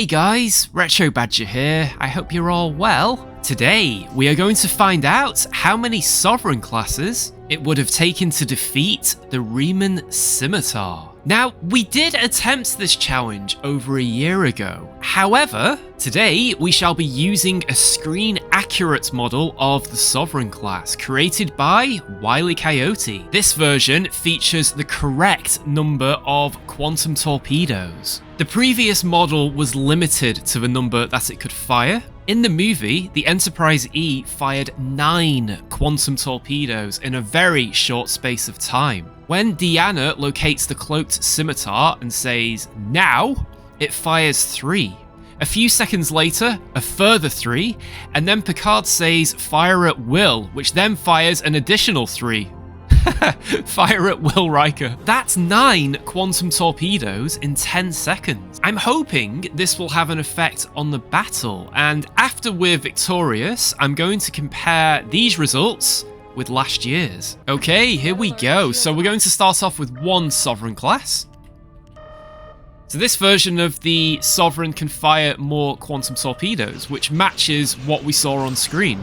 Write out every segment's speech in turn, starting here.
Hey guys, Retro Badger here. I hope you're all well. Today, we are going to find out how many Sovereign classes it would have taken to defeat the Reman Scimitar. Now, we did attempt this challenge over a year ago. However, today we shall be using a screen-accurate model of the Sovereign class created by Wile E. Coyote. This version features the correct number of Quantum Torpedoes. The previous model was limited to the number that it could fire. In the movie, the Enterprise E fired 9 Quantum Torpedoes in a very short space of time. When Deanna locates the cloaked scimitar and says, "Now," it fires 3. A few seconds later, a further 3, and then Picard says, "Fire at will," which then fires an additional 3. Fire at will, Riker. That's 9 Quantum Torpedoes in 10 seconds. I'm hoping this will have an effect on the battle, and after we're victorious, I'm going to compare these results with last year's. Okay, here we go. So we're going to start off with one Sovereign class. So this version of the Sovereign can fire more Quantum Torpedoes, which matches what we saw on screen.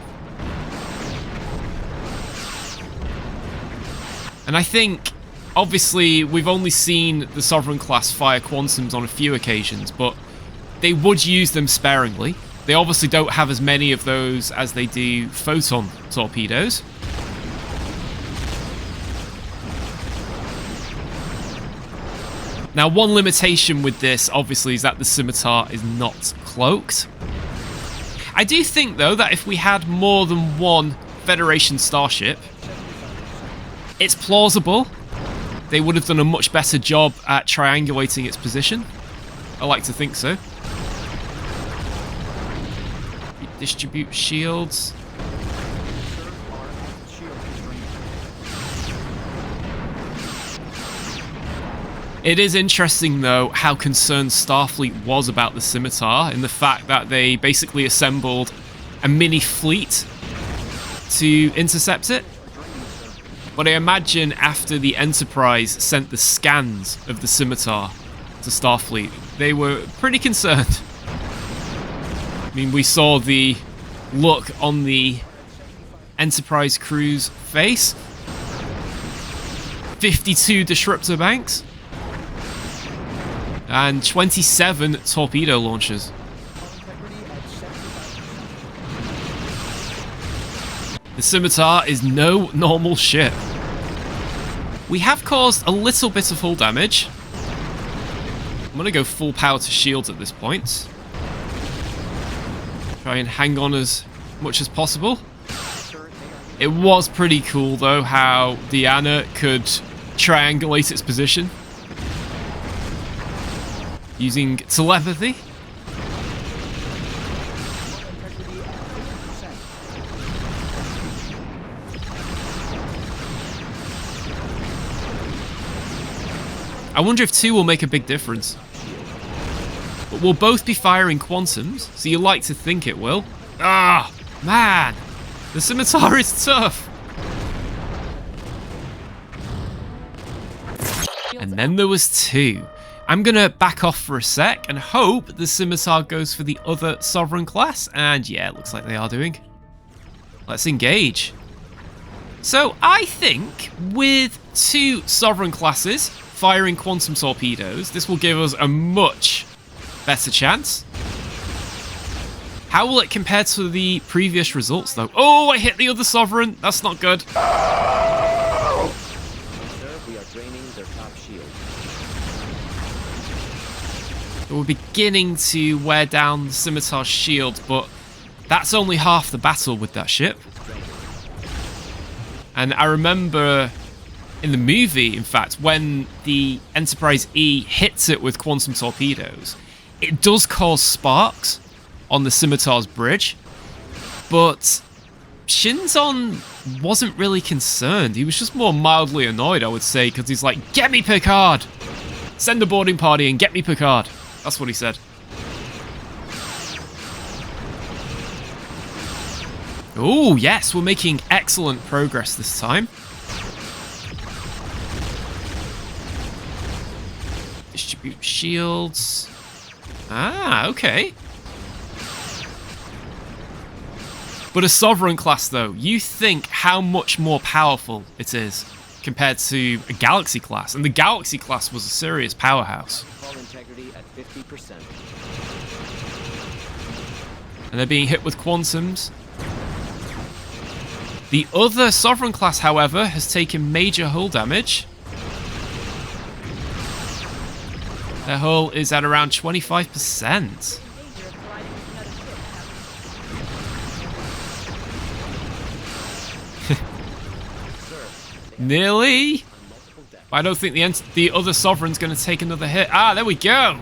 And I think, obviously, we've only seen the Sovereign class fire Quantums on a few occasions, but they would use them sparingly. They obviously don't have as many of those as they do Photon Torpedoes. Now, one limitation with this, obviously, is that the Scimitar is not cloaked. I do think, though, that if we had more than one Federation starship, it's plausible they would have done a much better job at triangulating its position. I like to think so. Distribute shields. It is interesting, though, how concerned Starfleet was about the Scimitar, in the fact that they basically assembled a mini fleet to intercept it. But I imagine after the Enterprise sent the scans of the Scimitar to Starfleet, they were pretty concerned. I mean, we saw the look on the Enterprise crew's face. 52 disruptor banks. And 27 torpedo launchers. The Scimitar is no normal ship. We have caused a little bit of hull damage. I'm going to go full power to shields at this point. Try and hang on as much as possible. It was pretty cool, though, how Deanna could triangulate its position using telepathy. I wonder if 2 will make a big difference. But we'll both be firing Quantums, so you like to think it will. Ah, man! The Scimitar is tough! And then there was 2. I'm gonna back off for a sec and hope the Scimitar goes for the other Sovereign class, and yeah, it looks like they are doing. Let's engage. So I think with 2 Sovereign classes firing Quantum Torpedoes, this will give us a much better chance. How will it compare to the previous results, though? Oh, I hit the other Sovereign. That's not good. Sir, we are draining their top shield. We're beginning to wear down the Scimitar's shield, but that's only half the battle with that ship. And I remember in the movie, in fact, when the Enterprise E hits it with Quantum Torpedoes, it does cause sparks on the Scimitar's bridge, but Shinzon wasn't really concerned. He was just more mildly annoyed, I would say, because he's like, "Get me Picard! Send a boarding party and get me Picard." That's what he said. Oh, yes, we're making excellent progress this time. Distribute shields. Ah, okay. But a Sovereign class, though, you think how much more powerful it is compared to a Galaxy class. And the Galaxy class was a serious powerhouse. Hull integrity at 50%. And they're being hit with quantums. The other Sovereign class, however, has taken major hull damage. Their hull is at around 25%. Nearly. I don't think the other Sovereign's going to take another hit. Ah, there we go.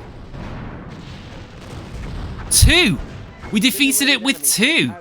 2. We defeated it with 2.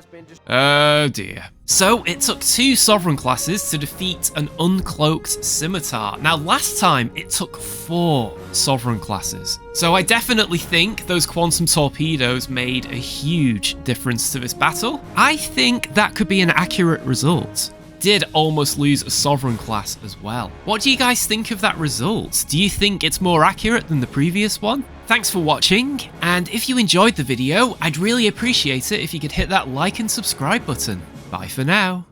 Oh dear. So it took 2 Sovereign classes to defeat an uncloaked Scimitar. Now last time it took 4 Sovereign classes. So I definitely think those Quantum Torpedoes made a huge difference to this battle. I think that could be an accurate result. Did almost lose a Sovereign class as well. What do you guys think of that result? Do you think it's more accurate than the previous one? Thanks for watching, and if you enjoyed the video, I'd really appreciate it if you could hit that like and subscribe button. Bye for now.